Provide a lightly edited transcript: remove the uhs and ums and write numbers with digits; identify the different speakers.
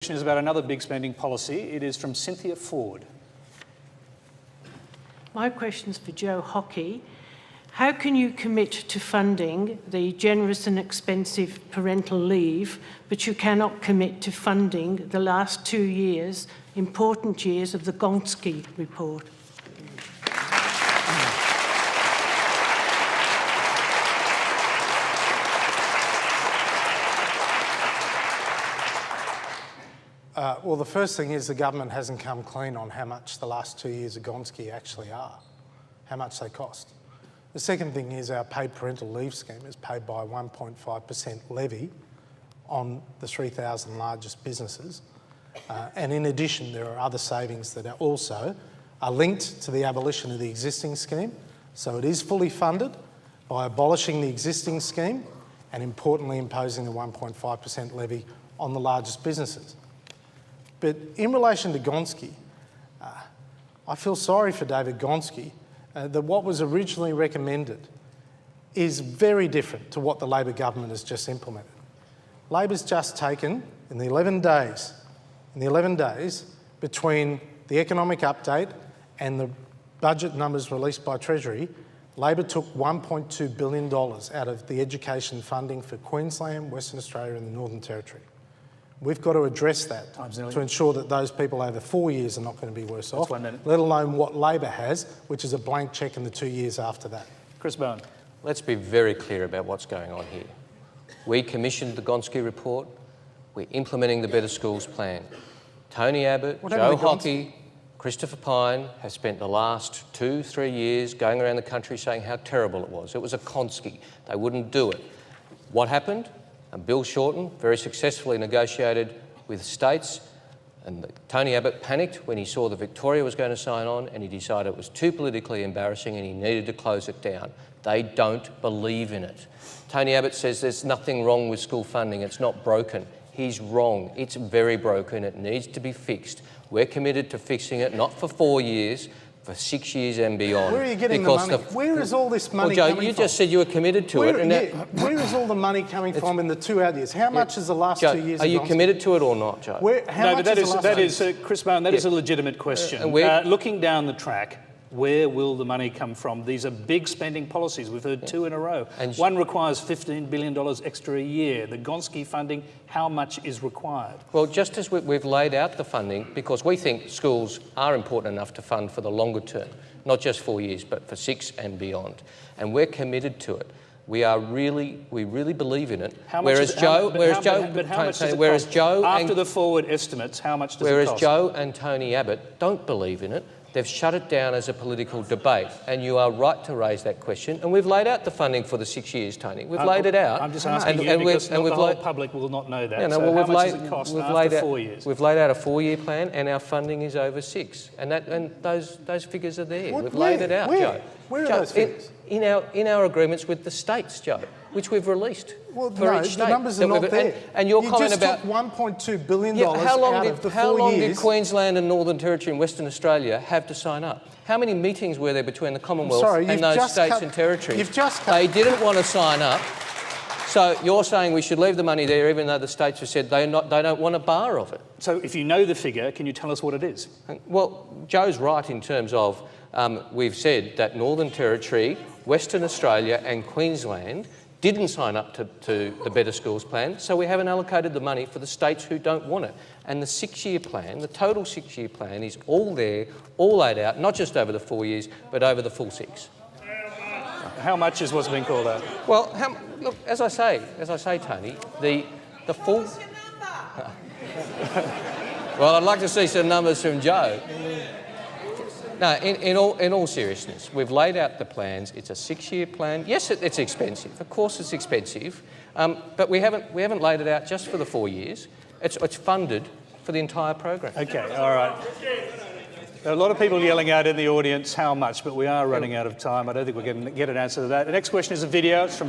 Speaker 1: Question is about another big spending policy. It is from Cynthia Ford.
Speaker 2: My question's for Joe Hockey. How can you commit to funding the generous and expensive parental leave, but you cannot commit to funding the last 2 years, important years, of the Gonski report?
Speaker 3: Well, the first thing is the government hasn't come clean on how much the last 2 years of Gonski actually are, how much they cost. The second thing is our paid parental leave scheme is paid by 1.5% levy on the 3,000 largest businesses. And in addition, there are other savings that are also linked to the abolition of the existing scheme. So it is fully funded by abolishing the existing scheme and importantly imposing the 1.5% levy on the largest businesses. But in relation to Gonski, I feel sorry for David Gonski that what was originally recommended is very different to what the Labor government has just implemented. Labor's just taken, in the 11 days between the economic update and the budget numbers released by Treasury, Labor took $1.2 billion out of the education funding for Queensland, Western Australia and the Northern Territory. We've got to address that to ensure that those people over 4 years are not going to be worse off, let alone what Labor has, which is a blank cheque in the 2 years after that.
Speaker 1: Chris Bowen.
Speaker 4: Let's be very clear about what's going on here. We commissioned the Gonski report. We're implementing the Better Schools plan. Tony Abbott, Joe Hockey, Christopher Pyne have spent the last 2-3 years going around the country saying how terrible it was. It was a Gonski. They wouldn't do it. What happened? And Bill Shorten very successfully negotiated with states, and Tony Abbott panicked when he saw that Victoria was going to sign on, and he decided it was too politically embarrassing and he needed to close it down. They don't believe in it. Tony Abbott says there's nothing wrong with school funding, it's not broken. He's wrong. It's very broken. It needs to be fixed. We're committed to fixing it, not for 4 years, for 6 years and beyond.
Speaker 3: Where are you getting the money? Where is all this money coming from?
Speaker 4: Joe, you just said you were committed to it.
Speaker 3: Where is all the money coming from in the 2 out years? How much is the last 2 years?
Speaker 4: Are you committed to it or not, Joe?
Speaker 1: No, but that is Chris Bowen, that is a legitimate question. Looking down the track, where will the money come from? These are big spending policies. We've heard 2 in a row. And one requires $15 billion extra a year. The Gonski funding, how much is required?
Speaker 4: Well, just as we've laid out the funding, because we think schools are important enough to fund for the longer term, not just 4 years, but for 6 and beyond. And we're committed to it. We really believe in it. Whereas Joe
Speaker 1: after the forward estimates, how much does it cost?
Speaker 4: Whereas Joe and Tony Abbott don't believe in it. They've shut it down as a political debate, and you are right to raise that question. And we've laid out the funding for the 6 years, Tony. We've laid it out.
Speaker 1: I'm just asking because the whole public will not know that. So how much does it cost after 4 years?
Speaker 4: We've laid out a 4-year plan, and our funding is over 6. And those figures are there. We've laid it out, Joe.
Speaker 3: Where are those figures?
Speaker 4: In our agreements with the states, Joe, which we've released.
Speaker 3: Well, no, the numbers are not there.
Speaker 4: And your comment
Speaker 3: about $1.2 billion
Speaker 4: how long
Speaker 3: out of the 4 years.
Speaker 4: How long did Queensland and Northern Territory and Western Australia have to sign up? How many meetings were there between the Commonwealth and those states and territories? They didn't want to sign up. So you're saying we should leave the money there even though the states have said they don't want a bar of it.
Speaker 1: So if you know the figure, can you tell us what it is?
Speaker 4: Well, Joe's right in terms of we've said that Northern Territory, Western Australia and Queensland didn't sign up to the Better Schools plan, so we haven't allocated the money for the states who don't want it. And the 6-year plan, the total 6-year plan is all there, all laid out, not just over the 4 years, but over the full 6.
Speaker 1: How much is what's being called out?
Speaker 4: Well, look, as I say, Tony, the full... Well, I'd like to see some numbers from Joe. No, in all seriousness, we've laid out the plans. It's a 6-year plan. Yes, it's expensive. Of course, it's expensive, but we haven't laid it out just for the 4 years. It's funded for the entire program.
Speaker 1: Okay, all right. There are a lot of people yelling out in the audience how much, but we are running out of time. I don't think we're going to get an answer to that. The next question is a video. It's from